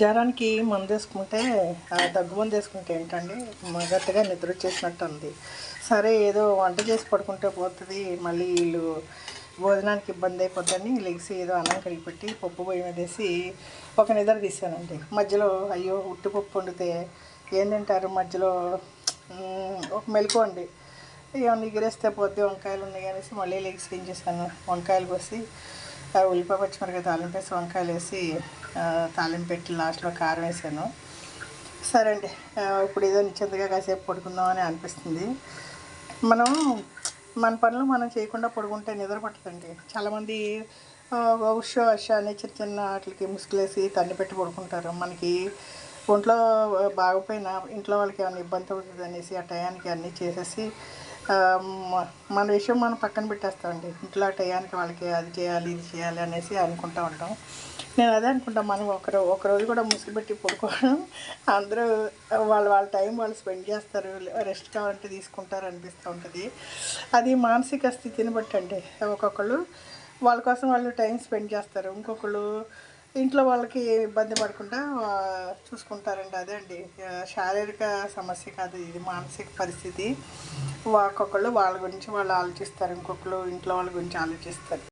జ్వరానికి మందు వేసుకుంటే దగ్గు మందు వేసుకుంటే ఏంటండి గట్టిగా నిద్ర వచ్చేసినట్టు ఉంది. సరే ఏదో వంట చేసి పడుకుంటే పోతుంది, మళ్ళీ వీళ్ళు భోజనానికి ఇబ్బంది అయిపోద్దని లెగిసి ఏదో అన్నం కడిగి పెట్టి పప్పు పొయ్యి మీద వేసి ఒక నిద్ర తీసానండి. మధ్యలో అయ్యో ఉట్టిపప్పు వండితే ఏం తింటారు, మధ్యలో ఒక మెలకు అండి ఏమన్నా ఎగిరేస్తే పోతే వంకాయలు ఉన్నాయి అనేసి మళ్ళీ లెగిసి ఏం చేశాను, వంకాయలు కోసి ఉల్లిపాయ పచ్చిమిరపకాయ తాలింపు వేసి వంకాయలు వేసి తాలింపు పెట్టి లాస్ట్లో కారం వేసాను. సరే అండి, ఇప్పుడు ఏదో నిశ్చింతగా కాసేపు పడుకుందామని అనిపిస్తుంది. మనం మన పనులు మనం చేయకుండా పడుకుంటే నిద్ర పట్టదండి. చాలామంది ఉషో అష అని చిన్న చిన్న వాటికి ముసుగులేసి తన్ని పెట్టి పడుకుంటారు. మనకి ఒంట్లో బాగపోయినా ఇంట్లో వాళ్ళకి ఏమైనా ఇబ్బంది అవుతుంది అనేసి ఆ టయానికి అన్నీ చేసేసి మన విషయం మనం పక్కన పెట్టేస్తామండి. ఇంట్లో ఆ టయానికి వాళ్ళకి అది చేయాలి ఇది చేయాలి అనేసి అనుకుంటూ ఉంటాం. నేను అదే అనుకుంటాను, మనం ఒకరోజు కూడా ముసుగు పెట్టి పడుకోవడం, అందరూ వాళ్ళ టైం వాళ్ళు స్పెండ్ చేస్తారు, రెస్ట్ కావాలంటే తీసుకుంటారు అనిపిస్తూ ఉంటుంది. అది మానసిక స్థితిని బట్టి అండి. ఒక్కొక్కళ్ళు వాళ్ళ కోసం వాళ్ళు టైం స్పెండ్ చేస్తారు, ఇంకొకళ్ళు ఇంట్లో వాళ్ళకి ఇబ్బంది పడకుండా చూసుకుంటారండి. అదే అండి, శారీరక సమస్య కాదు ఇది, మానసిక పరిస్థితి. ఒక్కొక్కళ్ళు వాళ్ళ గురించి వాళ్ళు ఆలోచిస్తారు, ఇంకొకళ్ళు ఇంట్లో వాళ్ళ గురించి ఆలోచిస్తారు.